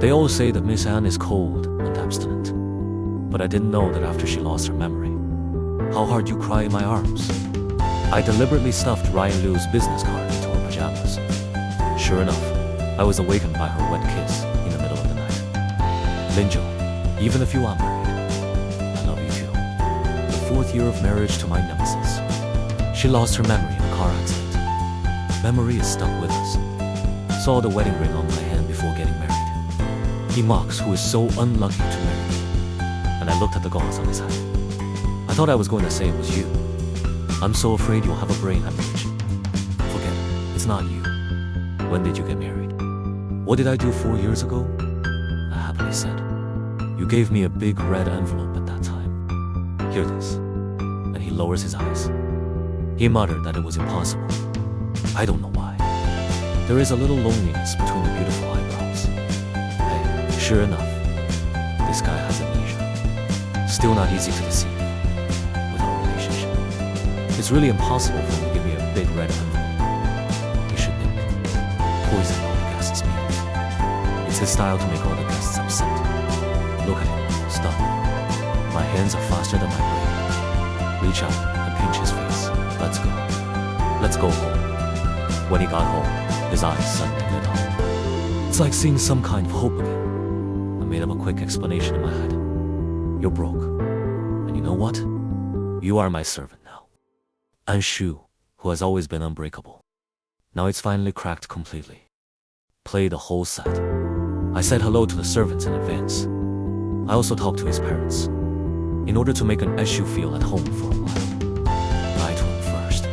They all say that Miss Anne is cold and abstinent, but I didn't know that after she lost her memory, how hard you cry in my arms. I deliberately stuffed Ryan Liu's business card into her pajamas. Sure enough, I was awakened by her wet kiss in the middle of the night. Linjo, even if you are married, I love you too. The 4th year of marriage to my nemesis. She lost her memory in a car accident. Memory is stuck with us. Saw the wedding ring on my hand before getting married. He mocks who is so unlucky to marry. And I looked at the gauze on his hat. I thought I was going to say it was you. I'm so afraid you'll have a brain hemorrhage. Forget it. It's not you. When did you get married? What did I do 4 years ago? I happily said. You gave me a big red envelope at that time. Here it is. And he lowers his eyes. He muttered that it was impossible. I don't know why. There is a little loneliness between the beautiful eyebrows. Hey, sure enough, this guy has amnesia. Still not easy to deceive with our relationship. It's really impossible for him to give me a big red envelope. He should nip it. Poison all the guests' meals. It's his style to make all the guests upset. Look at him, stunned. My hands are faster than my brain. Reach out and pinch his face. Let's go. Let's go home. When he got home, his eyes suddenly lit up. It's like seeing some kind of hope again. I made up a quick explanation in my head. You're broke. And you know what? You are my servant now. And Shu, who has always been unbreakable. Now it's finally cracked completely. Play the whole set. I said hello to the servants in advance. I also talked to his parents, in order to make an Eshu feel at home for a while. Lie to him first,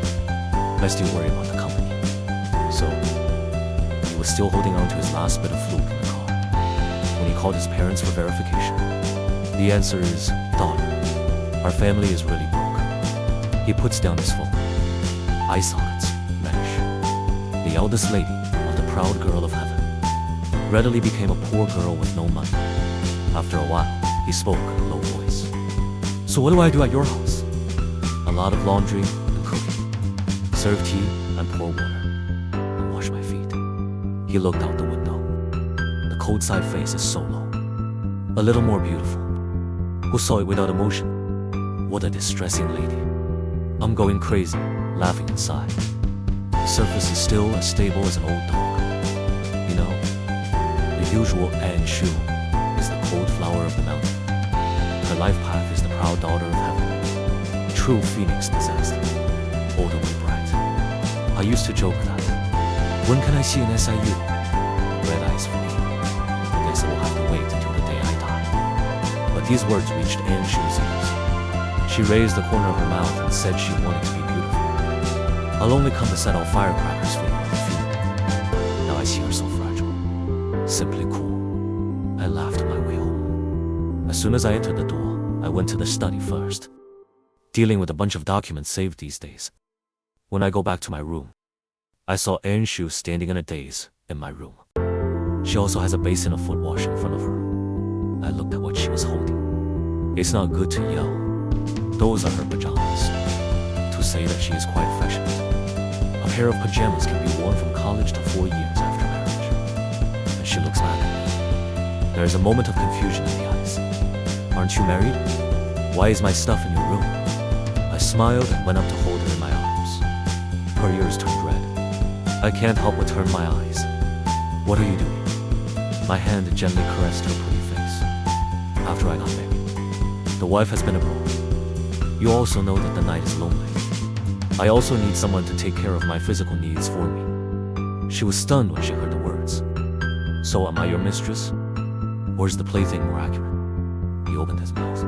lest you worry about the company. So, he was still holding on to his last bit of fluke in the car. When he called his parents for verification, the answer is, daughter, our family is really broke. He puts down his phone. Eye sockets vanish. The eldest lady of the proud girl of heaven readily became a poor girl with no money. After a while, he spoke in a low voice. So what do I do at your house? A lot of laundry and cooking. Serve tea and pour water. And wash my feet. He looked out the window. The cold side face is so low. A little more beautiful. Who saw it without emotion? What a distressing lady. I'm going crazy, laughing inside. The surface is still as stable as an old dog. You know, the usual Anne Shu is the cold flower of the mountain. Her life path is the proud daughter of heaven. True phoenix possessed, all the way bright. I used to joke that, when can I see an SIU? Red eyes for me. I guess I will have to wait until the day I die. But these words reached Anne Shu's ears. She raised the corner of her mouth and said she wanted to be beautiful. I'll only come to set off firecrackers for you on the field. Now I see her so fragile. Simply cool. I laughed my way home. As soon as I entered the door, I went to the study first, dealing with a bunch of documents saved these days. When I go back to my room, I saw Anne Shu standing in a daze in my room. She also has a basin of foot wash in front of her. I looked at what she was holding. It's not good to yell. Those are her pajamas. To say that she is quite fashioned. A pair of pajamas can be worn from college to 4 years after marriage. And she looks back at me. There is a moment of confusion in the eyes. Aren't you married? Why is my stuff in your room? I smiled and went up to hold her in my arms. Her ears turned red. I can't help but turn my eyes. What are you doing? My hand gently caressed her pretty face. After I got married, the wife has been abroad. You also know that the night is lonely. I also need someone to take care of my physical needs for me. She was stunned when she heard the words. So am I your mistress? Or is the plaything more accurate? He opened his mouth.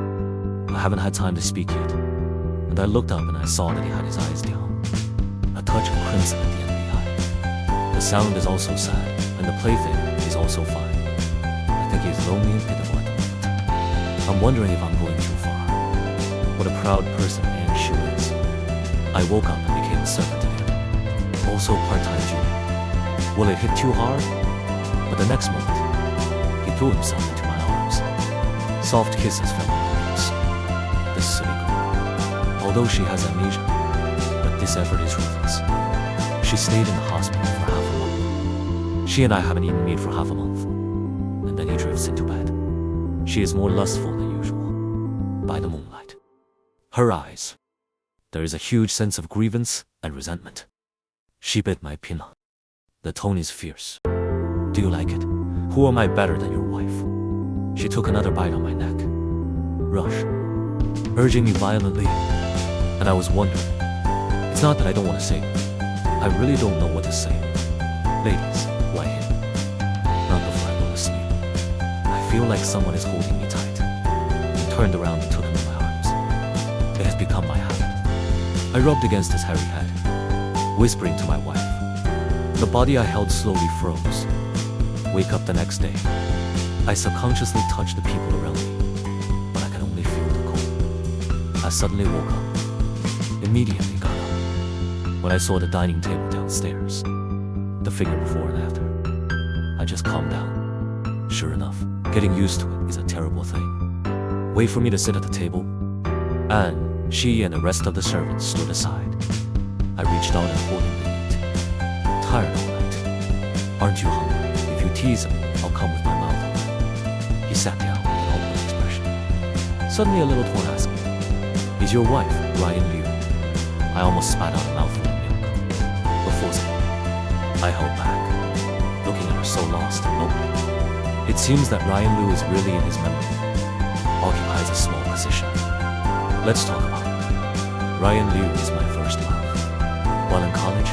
I haven't had time to speak yet. And I looked up and I saw that he had his eyes down. A touch of crimson at the end of the eye. The sound is also sad, and the plaything is also fine. I think he's lonely and pitiful at the moment. I'm wondering if I'm going too far. What a proud person Anne Shu is. I woke up and became a servant to him. Also part-time junior. Will it hit too hard? But the next moment, he threw himself into my arms. Soft kisses fell on my lips. The silly girl. Although she has amnesia, but this effort is ruthless. She stayed in the hospital for half a month. She and I haven't eaten meat for half a month. And then he clothes into bed. She is more lustful than usual. By the moonlight. Her eyes. There is a huge sense of grievance and resentment. She bit my pinna. The tone is fierce. Do you like it? Who am I better than your wife? She took another bite on my neck. Rush. Urging me violently. And I was wondering. It's not that I don't want to say it. I really don't know what to say. Ladies, lie here. Not before I go to sleep. I feel like someone is holding me tight. I turned around and took him in my arms. It has become my habit. I rubbed against his hairy head, whispering to my wife. The body I held slowly froze. Wake up the next day. I subconsciously touched the people around me, but I could only feel the cold. I suddenly woke up. Immediately got up. When I saw the dining table downstairs, the figure before and after, I just calmed down. Sure enough, getting used to it is a terrible thing. Wait for me to sit at the table, and she and the rest of the servants stood aside. I reached out and ordered them eat. Tired all night. Aren't you hungry? If you tease him, I'll come with my mouth open. He sat down with an awkward expression. Suddenly a little torn asked me, "Is your wife Ryan Liu?" I almost spat out a mouthful of milk. Before I held back, looking at her so lost and lonely. It seems that Ryan Liu is really in his memory. Occupies a small position. Let's talk about it. Ryan Liu is my first love. While in college,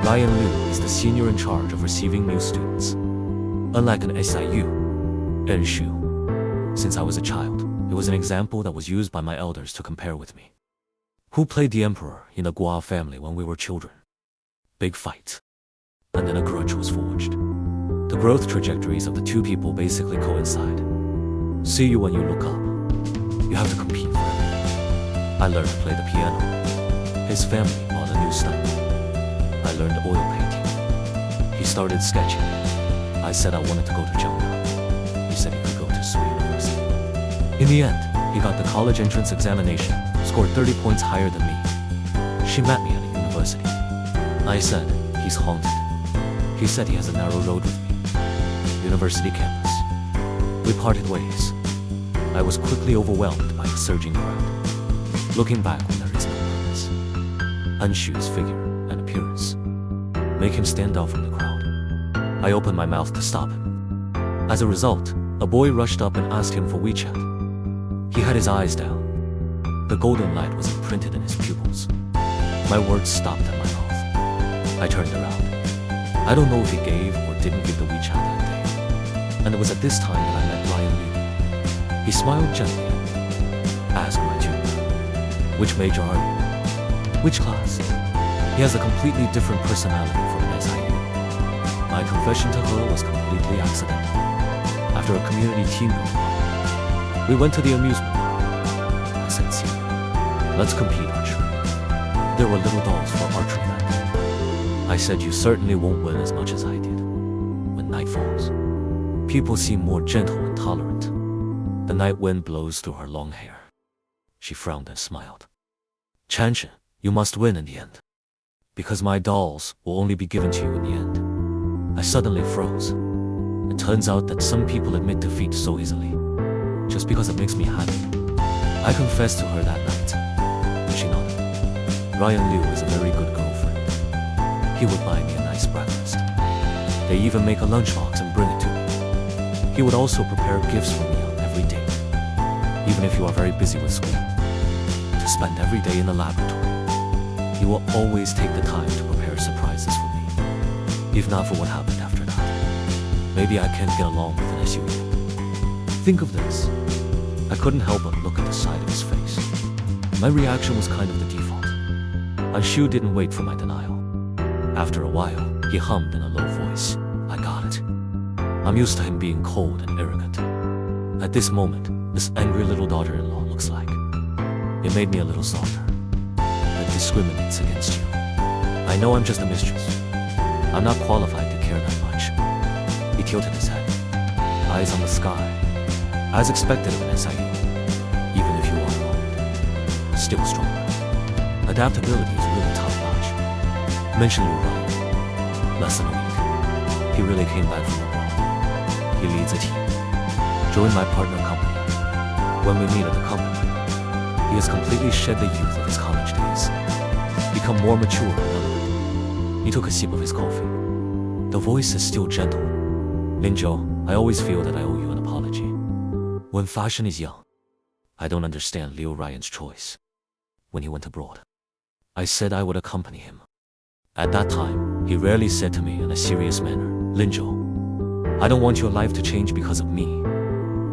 Ryan Liu is the senior in charge of receiving new students. Unlike an SIU, Enshu, since I was a child, it was an example that was used by my elders to compare with me. Who played the emperor in the Guo family when we were children? Big fight. And then a grudge was forged. The growth trajectories of the two people basically coincide. See you when you look up. You have to compete for everything. I learned to play the piano. His family bought a new stove. I learned oil painting. He started sketching. I said I wanted to go to China. He said he could go to Sui University. In the end, he got the college entrance examination, scored 30 points higher than me. She met me at a university. I said, he's haunted. He said he has a narrow road with me. University campus. We parted ways. I was quickly overwhelmed by the surging crowd. Looking back when there is no purpose. Anshu's figure and appearance make him stand out from the crowd. I opened my mouth to stop him. As a result, a boy rushed up and asked him for WeChat. He had his eyes down. The golden light was imprinted in his pupils. My words stopped at my mouth. I turned around. I don't know if he gave or didn't give the WeChat that day. And it was at this time that I met Ryan Liu. He smiled gently at me, asked my tutor, "Which major are you? Which class?" He has a completely different personality from an SIU. My confession to her was completely accidental. After a community team meeting, we went to the amusement park. I said, "See, let's compete archery." There were little dolls for archery that day. I said, "You certainly won't win as much as I did." When night falls, people seem more gentle and tolerant. The night wind blows through her long hair. She frowned and smiled. "Chanshin, you must win in the end. Because my dolls will only be given to you in the end." I suddenly froze. It turns out that some people admit defeat so easily, just because it makes me happy. I confessed to her that night, and she nodded. Ryan Liu is a very good girlfriend. He would buy me a nice breakfast. They even make a lunchbox and bring it to me. He would also prepare gifts for me on every date. Even if you are very busy with school, to spend every day in the laboratory, he will always take the time to prepare surprises for me. If not for what happened after that, maybe I can't get along with an SU yet. Think of this. I couldn't help but look at the side of his face. My reaction was kind of the default. Anshu didn't wait for my denial. After a while, he hummed in a low voice, "I got it." I'm used to him being cold and arrogant. At this moment, this angry little daughter-in-law looks like. It made me a little softer. That discriminates against you. I know I'm just a mistress. I'm not qualified to care that much. He tilted his head, eyes on the sky, as expected of an SIU. Even if you are old, still stronger. Adaptability is really top-notch. Mention Liu Ryan. Less than a week. He really came back from abroad. He leads a team. Join my partner company. When we meet at the company, he has completely shed the youth of his college days, become more mature and eloquent. He took a sip of his coffee. The voice is still gentle. Linjo, I always feel that I owe you an apology. When fashion is young, I don't understand Liu Ryan's choice. When he went abroad, I said I would accompany him. At that time, he rarely said to me in a serious manner, Linjo, I don't want your life to change because of me.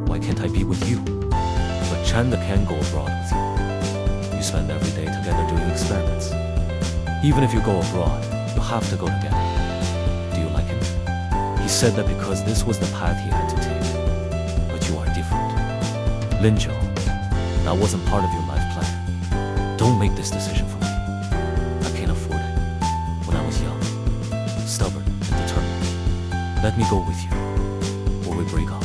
Why can't I be with you? But Chanda can go abroad with you. You spend every day together doing experiments. Even if you go abroad, you have to go together. Do you like him? He said that because this was the path he had to take. But you are different. Linjo, that wasn't part of your life plan. Don't make this decision for me. I can't afford it. When I was young, stubborn and determined. Let me go with you, or we break up.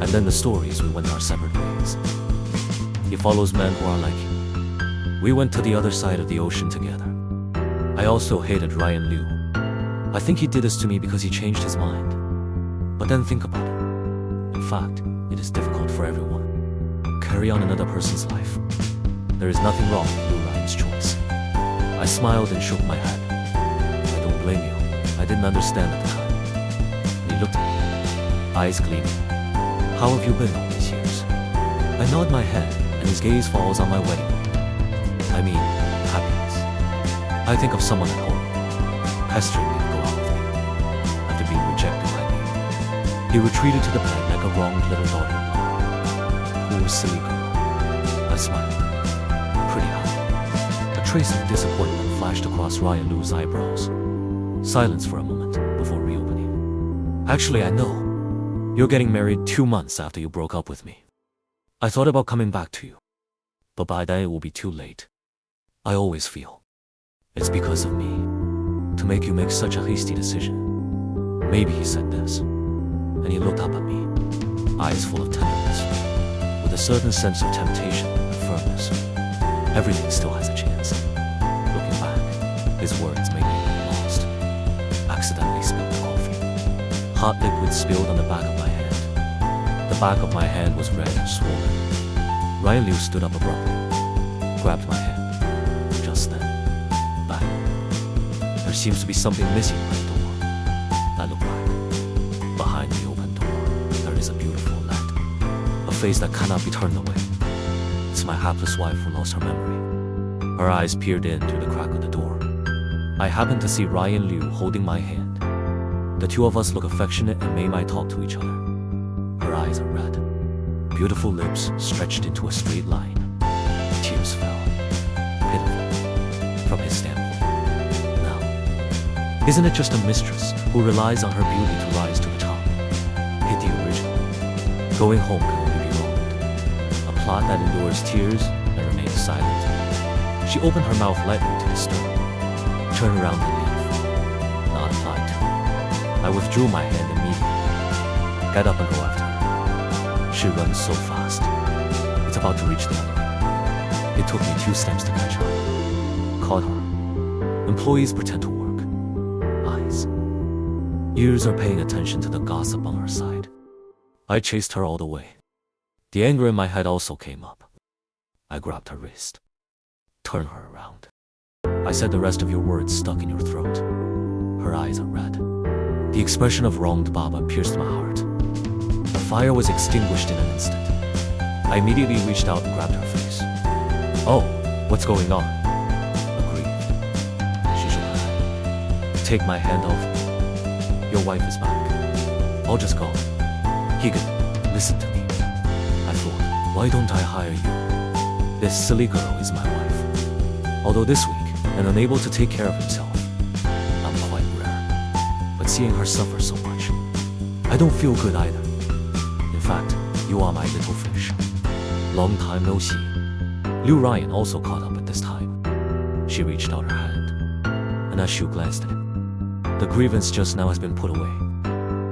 And then the story is we went our separate ways. He follows men who are like him. We went to the other side of the ocean together. I also hated Ryan Liu. I think he did this to me because he changed his mind. But then think about it. In fact, it is difficult for everyone. Carry on another person's life. There is nothing wrong with Liu Ryan's choice. I smiled and shook my head. I don't blame you. I didn't understand at the time. And he looked at me, eyes gleaming. How have you been all these years? I nod my head, and his gaze falls on my wedding ring. I mean, happiness. I think of someone at home, pestering me to go out with me, after being rejected by me. He retreated to the bed like a wronged little daughter-in-law. Poor silly girl. I smiled, pretty happy. A trace of disappointment flashed across Ryan Liu's eyebrows. Silence for a moment before reopening. Actually, I know. You're getting married 2 months after you broke up with me. I thought about coming back to you, but by then it will be too late. I always feel it's because of me to make you make such a hasty decision. Maybe he said this, and he looked up at me, eyes full of tenderness, with a certain sense of temptation and firmness. Everything still has a chance. Looking back, his words made me lost. Accidentally spilled the coffee. Hot liquid spilled on the back of my hand. The back of my hand was red and swollen. Ryan Liu stood up abruptly, grabbed my hand. Just then, bang. There seems to be something missing in my door. I look back. Behind the open door, there is a beautiful light. A face that cannot be turned away. It's my hapless wife who lost her memory. Her eyes peered in through the crack of the door. I happened to see Ryan Liu holding my hand. The two of us look affectionate and may talk to each other. Her eyes are red. Beautiful lips stretched into a straight line. Tears fell. Pitiful. From his standpoint. Now, isn't it just a mistress who relies on her beauty to rise to the top? Hit the original. Going home can only be wronged. A plot that endures tears and remains silent. She opened her mouth lightly to disturb. Turn around and leave. Not applied to. I withdrew my hand immediately. Get up and go after her. She runs so fast. It's about to reach the elevator. It took me 2 steps to catch her. Caught her. Employees pretend to work. Eyes. Ears are paying attention to the gossip on her side. I chased her all the way. The anger in my head also came up. I grabbed her wrist. Turn her around. I said the rest of your words stuck in your throat. Her eyes are red. The expression of wronged Baba pierced my heart. The fire was extinguished in an instant. I immediately reached out and grabbed her face. Oh, what's going on? Aggrieved. She shook her head. Take my hand off me. Your wife is back. I'll just go. Higan, listen to me. I thought, why don't I hire you? This silly girl is my wife. Although this week, and unable to take care of himself, I'm quite rare. But seeing her suffer so much, I don't feel good either. In fact, you are my little fish. Long time no see. Liu Ryan also caught up at this time. She reached out her hand, and as she glanced at him, the grievance just now has been put away.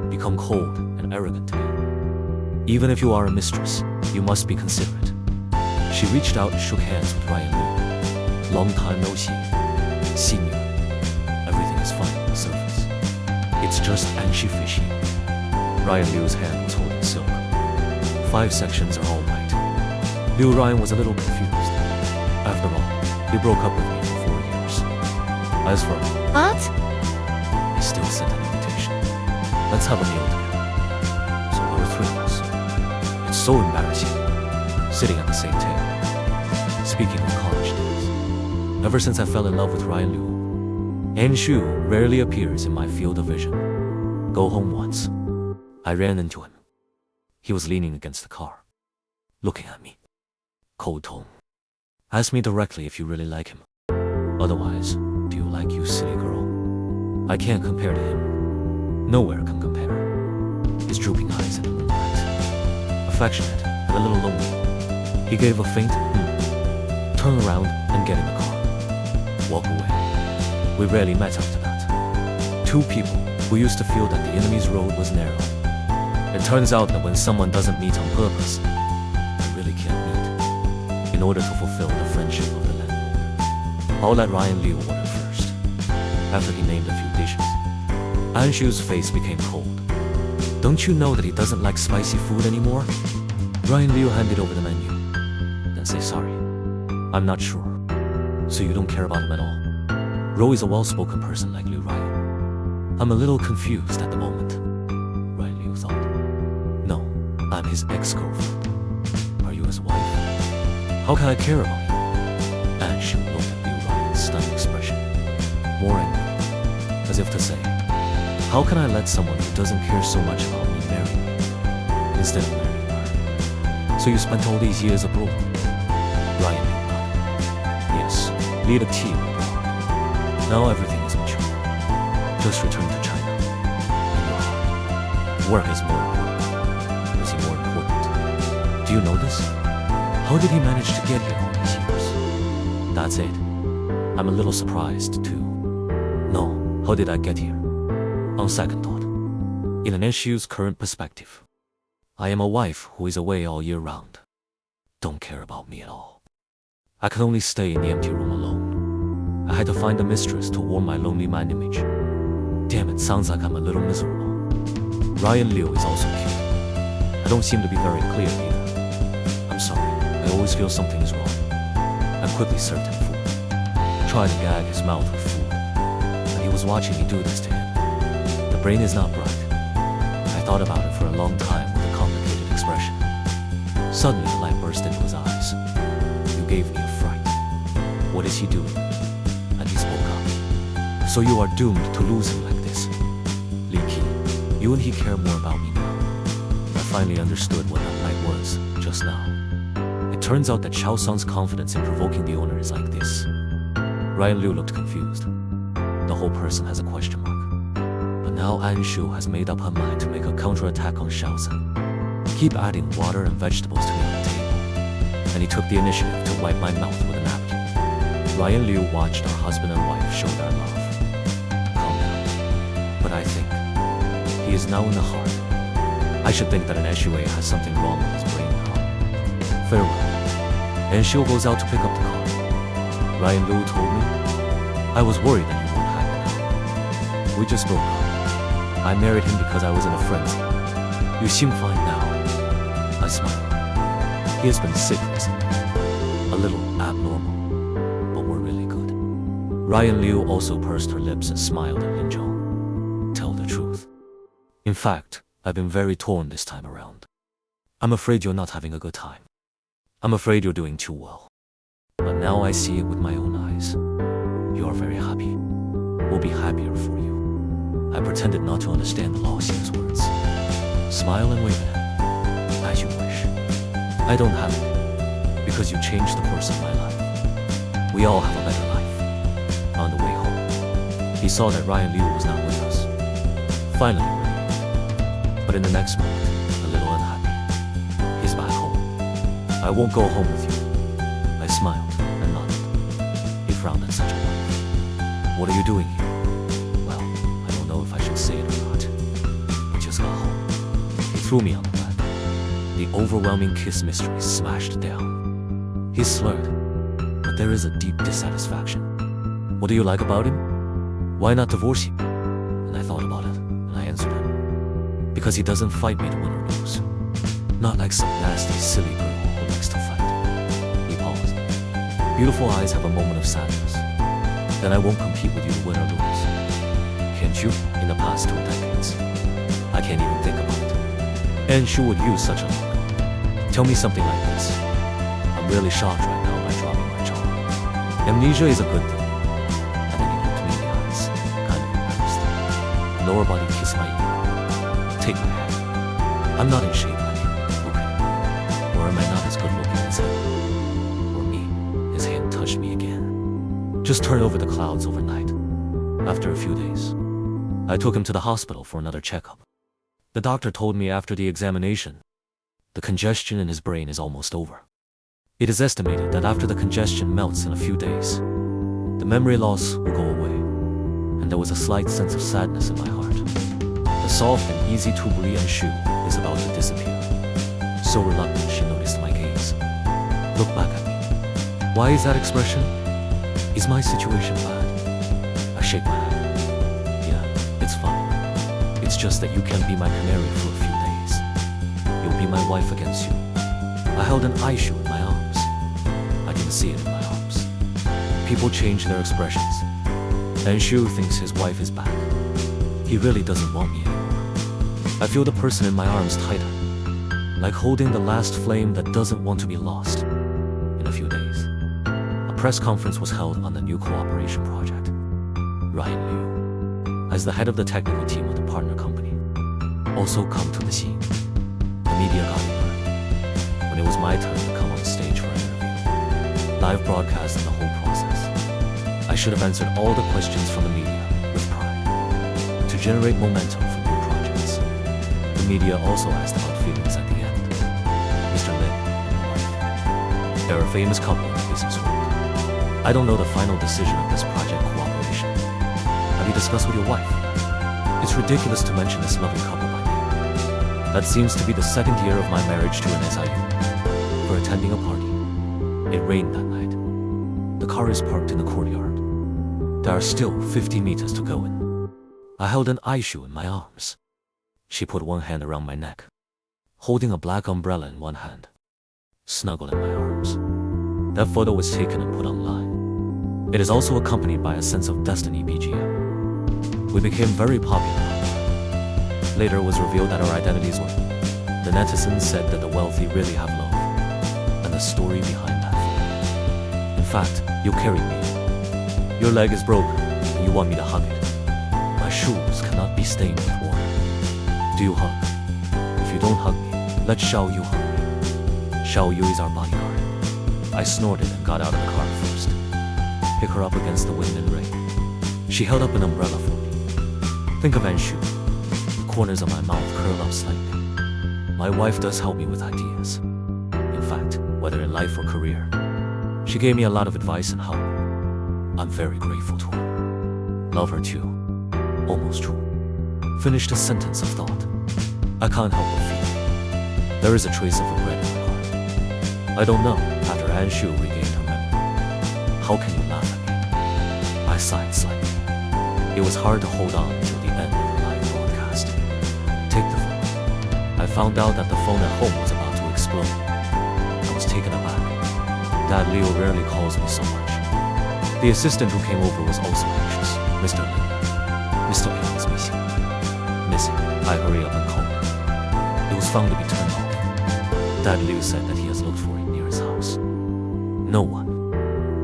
Become cold and arrogant again. Even if you are a mistress, you must be considerate. She reached out and shook hands with Ryan Liu. Long time no see. Senior. Everything is fine on the surface. It's just Anshi Fishy. Ryan Liu's hand was holding silk. 5 sections are all right. Liu Ryan was a little confused. After all, he broke up with me for 4 years. As for What? he still sent an invitation. Let's have a meal together. So there were 3 of us. It's so embarrassing, sitting at the same table. Speaking of college days, ever since I fell in love with Ryan Liu, Anshu rarely appears in my field of vision. Go home once. I ran into him. He was leaning against the car, looking at me. Cold tone. Ask me directly if you really like him. Otherwise, do you like you, silly girl? I can't compare to him. Nowhere can compare. His drooping eyes in the moonlight. Affectionate and a little lonely. He gave a faint turn around and get in the car. Walk away. We rarely met after that. 2 people who used to feel that the enemy's road was narrow. It turns out that when someone doesn't meet on purpose, they really can't meet in order to fulfill the friendship of the landlord. I'll let Ryan Liu order first. After he named a few dishes, Anshu's face became cold. Don't you know that he doesn't like spicy food anymore? Ryan Liu handed over the menu, then say sorry. I'm not sure. So you don't care about him at all? Ro is a well-spoken person like Liu Ryan. I'm a little confused at the moment. Ryan Liu thought. No, I'm his ex-girlfriend. Are you his wife? How can I care about you? Anshu looked at Liu Ryan's stunned expression. More angry, as if to say, how can I let someone who doesn't care so much about me marry me, instead of marrying her? So you spent all these years abroad? Ryan Liu nodded. Yes, lead a team abroad. Now everything is mature. Just returned to China. And work is more important. Is he more important? Do you know this? How did he manage to get here all these years? That's it. I'm a little surprised too. No, how did I get here? On second thought, in an issue's current perspective, I am a wife who is away all year round. Don't care about me at all. I can only stay in the empty room alone. I had to find a mistress to warm my lonely man image. Damn, it sounds like I'm a little miserable. Ryan Liu is also cute. I don't seem to be very clear either. I'm sorry, I always feel something is wrong. I quickly served him food. Tried to gag his mouth with food. And he was watching me do this to him. The brain is not bright. I thought about it for a long time with a complicated expression. Suddenly the light burst into his eyes. You gave me a fright. What is he doing? And he spoke up. So you are doomed to lose him like this. Li Qi, you and he care more about me now. I finally understood what that light was just now. It turns out that Chao Sung's confidence in provoking the owner is like this. Ryan Liu looked confused. The whole person has a question mark. But now Anshu has made up her mind to make a counterattack on Xiao Sun. Keep adding water and vegetables to me on the table. And he took the initiative to wipe my mouth with a napkin. Ryan Liu watched our husband and wife show their love. Calm down. But I think he is now in the heart. I should think that an Eshue has something wrong with his brain now. Farewell. Anshu goes out to pick up the car. Ryan Liu told me, I was worried that you won't have it now. We just broke up. I married him because I was in a frenzy. You seem fine now. I smiled. He has been sick recently. A little abnormal, but we're really good. Ryan Liu also pursed her lips and smiled at Lin Zhong. Tell the truth. In fact, I've been very torn this time around. I'm afraid you're not having a good time. I'm afraid you're doing too well. But now I see it with my own eyes. You are very happy. We'll be happier for you. I pretended not to understand the loss in his words. Smile and wave at him. As you wish. I don't have it. Because you changed the course of my life. We all have a better life. On the way home, he saw that Ryan Liu was not with us. Finally relieved. But in the next moment, a little unhappy. He's back home. I won't go home with you. I smiled and nodded. He frowned at such a wife. What are you doing here? Well, I don't know if I should say it or not. I just got home. He threw me on the bed. The overwhelming kiss mystery smashed down. He slurred, but there is a deep dissatisfaction. What do you like about him? Why not divorce him? And I thought about it, and I answered him. Because he doesn't fight me to win or lose. Not like some nasty, silly girl who likes to fight. He paused. Beautiful eyes have a moment of sadness. Then I won't compete with you to win or lose. Can't you? In the past 2 decades. I can't even think about it. And she would use such a look. Tell me something like this. I'm really shocked right now by dropping my jaw. Amnesia is a good thing. And then he looked me in the eyes, kind of embarrassed. Lower body kissed my ear. Take my hand. I'm not in shape like him, okay? Or am I not as good looking as him? Or me? His hand touched me again. Just turn over the clouds overnight. After a few days, I took him to the hospital for another checkup. The doctor told me after the examination, the congestion in his brain is almost over. It is estimated that after the congestion melts in a few days, the memory loss will go away, and there was a slight sense of sadness in my heart. The soft and easy tubular shoe is about to disappear. So reluctant, she noticed my gaze. Look back at me. Why is that expression? Is my situation bad? I shake my head. Yeah, it's fine. It's just that you can't be my canary for a few days. You'll be my wife against you. I held an eye shoe in my arms. I didn't see it in my arms. People change their expressions. And Shu thinks his wife is back. He really doesn't want me anymore. I feel the person in my arms tighter, like holding the last flame that doesn't want to be lost. In a few days, a press conference was held on the new cooperation project. Ryan Liu, as the head of the technical team of the partner company, also come to the scene. The media got me. When it was my turn to come on stage for an interview, live broadcast and the whole process, I should have answered all the questions from the media with pride, to generate momentum for new projects. The media also asked about feelings at the end. Mr. Lin and your wife. They're a famous couple in the business world. I don't know the final decision of this project cooperation. Have you discussed with your wife? It's ridiculous to mention this loving couple by name. That seems to be the 2nd year of my marriage to an SIU. We're attending a party. It rained that night. The car is parked in the courtyard. There are still 50 meters to go in. I held an eye shoe in my arms. She put one hand around my neck, holding a black umbrella in one hand, snuggled in my arms. That photo was taken and put online. It is also accompanied by a Sense of Destiny BGM. We became very popular. Later it was revealed that our identities were. The netizens said that the wealthy really have love, and the story behind that photo. In fact, you carried me. Your leg is broken, and you want me to hug it. My shoes cannot be stained with water. Do you hug? If you don't hug me, let Xiao Yu hug me. Xiao Yu is our bodyguard. I snorted and got out of the car first. Pick her up against the wind and rain. She held up an umbrella for me. Think of Anshu. The corners of my mouth curl up slightly. My wife does help me with ideas. In fact, whether in life or career, she gave me a lot of advice and help. I'm very grateful to her. Love her too. Almost true. Finished a sentence of thought. I can't help but feel. There is a trace of regret in my heart. I don't know, after Anshu regained her memory. How can you laugh at me? I sighed slightly. It was hard to hold on until the end of the live broadcast. Take the phone. I found out that the phone at home was about to explode. I was taken aback. Dad Leo rarely calls me so much. The assistant who came over was also anxious. Mr. Lin. Mr. Lin is missing. Missing. I hurry up and call him. It was found to be turned off. Dad Liu said that he has looked for it near his house. No one.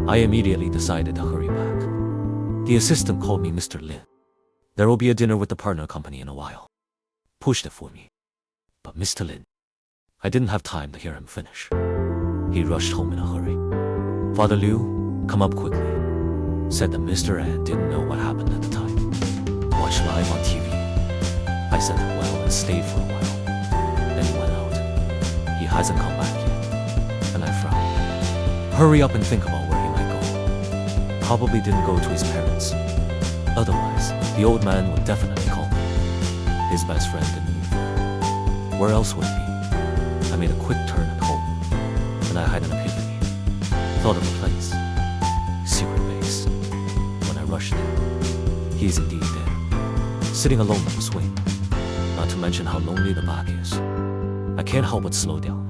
I immediately decided to hurry back. The assistant called me Mr. Lin. There will be a dinner with the partner company in a while. Pushed it for me. But Mr. Lin, I didn't have time to hear him finish. He rushed home in a hurry. Father Liu, come up quickly. Said that Mr. An didn't know what happened at the time. Watched live on TV. I said that well and stayed for a while. Then he went out. He hasn't come back yet. And I frowned. Hurry up and think about where he might go. Probably didn't go to his parents. Otherwise, the old man would definitely call me. His best friend didn't move there. Where else would it be? I made a quick turn at home. And I had an epiphany. Thought of a place. Secret base. When I rushed there, he is indeed there. Sitting alone on the swing. Not to mention how lonely the back is. I can't help but slow down.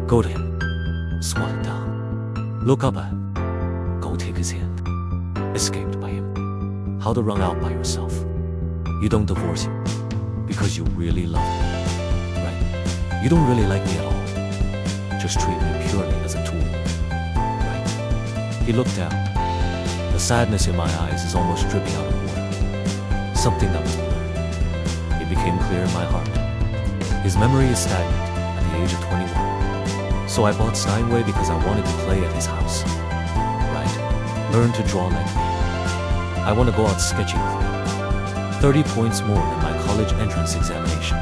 Go to him. Squat him down. Look up at him. Go take his hand. Escaped by him. How to run out by yourself. You don't divorce him because you really love him, right? You don't really like me at all. Just treat me purely as a tool, right? He looked down. The sadness in my eyes is almost dripping out of water. Something that was blurred. It became clear in my heart. His memory is stagnant at the age of 21. So I bought Steinway because I wanted to play at his house. Right? Learn to draw like me. I want to go out sketching with me. 30 points more than my college entrance examination.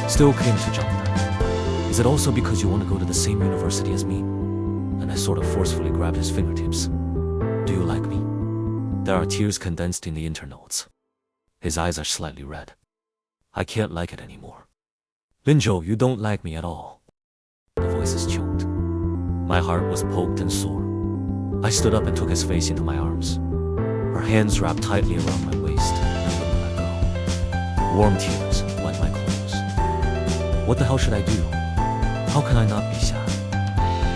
Still came to jump that. Is it also because you want to go to the same university as me? And I sort of forcefully grabbed his fingertips. Do you like me? There are tears condensed in the internotes. His eyes are slightly red. I can't like it anymore. Linjo, you don't like me at all. The voice is choked. My heart was poked and sore. I stood up and took his face into my arms. Her hands wrapped tightly around my waist and wouldn't let go. Warm tears wet my clothes. What the hell should I do? How can I not be sad?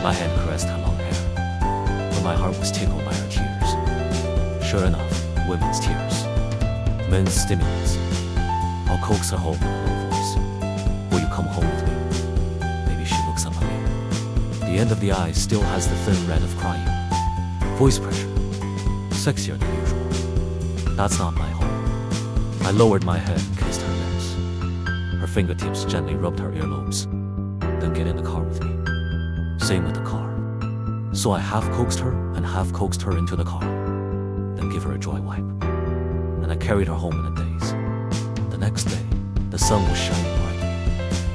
My hand caressed her long hair, but my heart was tickled by her tears. Sure enough, women's tears. Men's stimulants. I'll coax her home in a low voice. Will you come home with me? Maybe she looks up at me. The end of the eye still has the thin red of crying. Voice pressure. Sexier than usual. That's not my home. I lowered my head and kissed her lips. Her fingertips gently rubbed her earlobes. Then get in the car with me. Same with the car. So I half coaxed her and half coaxed her into the car. Then give her a joy wipe. And I carried her home in a daze. The next day, the sun was shining bright.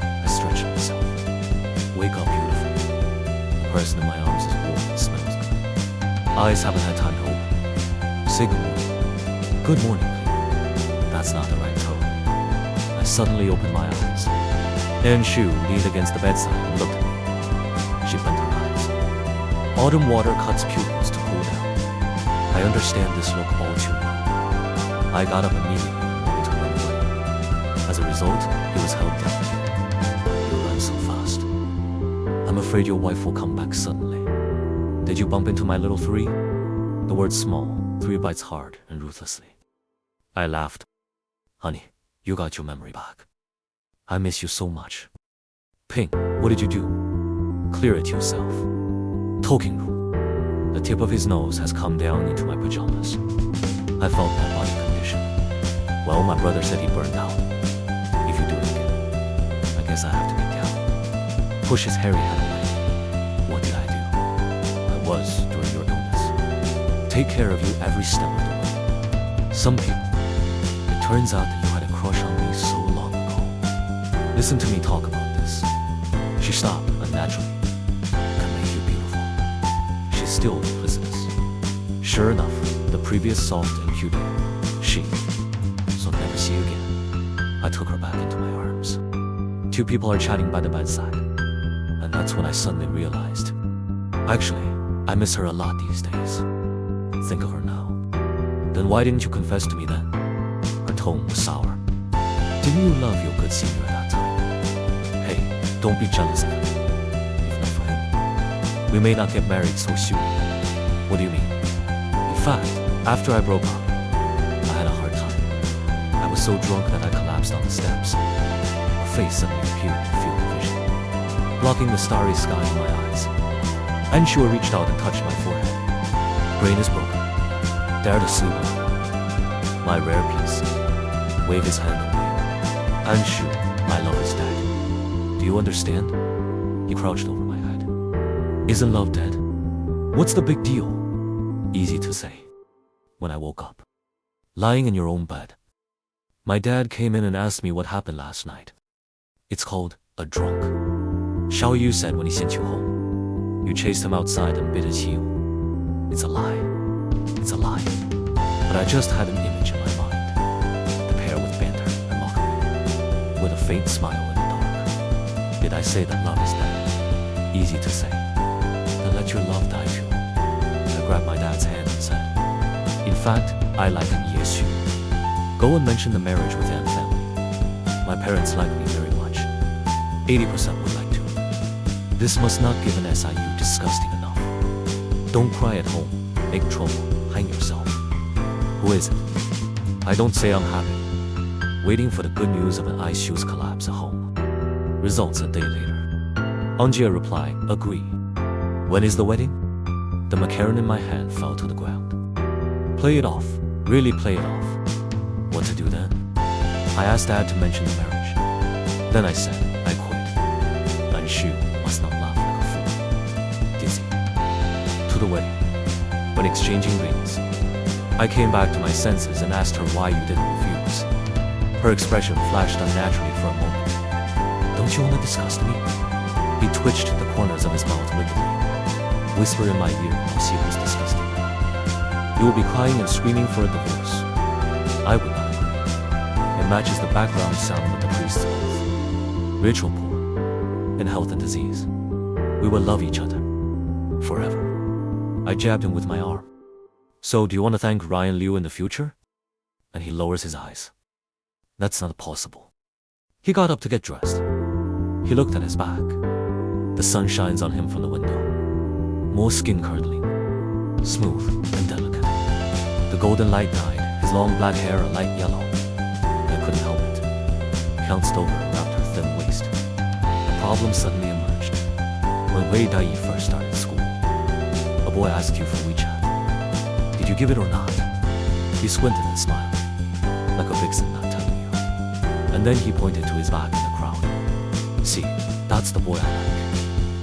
I stretched myself. Wake up beautiful. The person in my arms is warm and smells good. Eyes haven't had time to open. Say good morning. Good morning, baby. That's not the right tone. I suddenly opened my eyes. Anne Shu leaned against the bedside and looked at me. She bent her eyes. Autumn water cuts pupils to cool down. I understand this look all too well. I got up immediately and wanted to run away. As a result, he was held down again. You ran so fast. I'm afraid your wife will come back suddenly. Did you bump into my little three? The word small. 3 bites hard and ruthlessly. I laughed. Honey, you got your memory back. I miss you so much. Ping, what did you do? Clear it yourself. Talking room. The tip of his nose has come down into my pajamas. I felt my body condition. Well, my brother said he burned out. If you do it again, I guess I have to get down. Push his hairy head away. What did I do? I was during your illness. Take care of you every step of the way. Some people, it turns out that you had a crush on me so long ago. Listen to me talk about this. She stopped unnaturally. Can make you beautiful. She's still duplicitous. Sure enough, the previous soft and cute she. So never see you again. I took her back into my arms. 2 people are chatting by the bedside. And that's when I suddenly realized. Actually, I miss her a lot these days. Think of her now. Then why didn't you confess to me then? Her tone was sour. Didn't you love your good senior at that time? Hey, don't be jealous of him. If not for him, we may not get married so soon. What do you mean? In fact, after I broke up, I had a hard time. I was so drunk that I collapsed on the steps. Her face suddenly appeared in the field of vision, blocking the starry sky in my eyes. Anshua reached out and touched my forehead. Brain is broken. Dare to sleep on me. My rare piece. Wave his hand away. Anshu, my love is dead. Do you understand? He crouched over my head. Isn't love dead? What's the big deal? Easy to say. When I woke up. Lying in your own bed. My dad came in and asked me what happened last night. It's called a drunk. Xiao Yu said when he sent you home. You chased him outside and bit his heel. It's a lie. It's a lie. But I just had an image in my mind. The pair with banter and mockery. With a faint smile in the dark. Did I say that love is dead? Easy to say. Then let your love die too. I grabbed my dad's hand and said, in fact, I like an Yesu. Go and mention the marriage with Anne family. My parents like me very much. 80% would like to. This must not give an SIU disgusting enough. Don't cry at home, make trouble, hang yourself. Who is it? I don't say I'm happy. Waiting for the good news of an ice shoes collapse at home. Results a day later. Anjia replied, agree. When is the wedding? The macaron in my hand fell to the ground. Play it off, really play it off. What to do then? I asked Dad to mention the marriage. Then I said, I quit. And Shu must not laugh like a fool. Dizzy. To the wedding. When exchanging rings, I came back to my senses and asked her why you didn't refuse. Her expression flashed unnaturally for a moment. Don't you want to disgust me? He twitched the corners of his mouth wickedly. Whisper in my ear how she was disgusted. You will be crying and screaming for a divorce. I would not agree. It matches the background sound of the priest's oath. Rich or poor, in health and disease, we will love each other forever. I jabbed him with my arm. So, do you want to thank Ryan Liu in the future? And he lowers his eyes. That's not possible. He got up to get dressed. He looked at his back. The sun shines on him from the window. More skin curdling, smooth and delicate. The golden light dyed his long black hair a light yellow. I couldn't help it. Pounced over and wrapped her thin waist. A problem suddenly emerged. When Wei Dai first started school, a boy asked you for WeChat. Did you give it or not? He squinted and smiled, like a vixen not telling you. And then he pointed to his back in the crowd. See, that's the boy I like.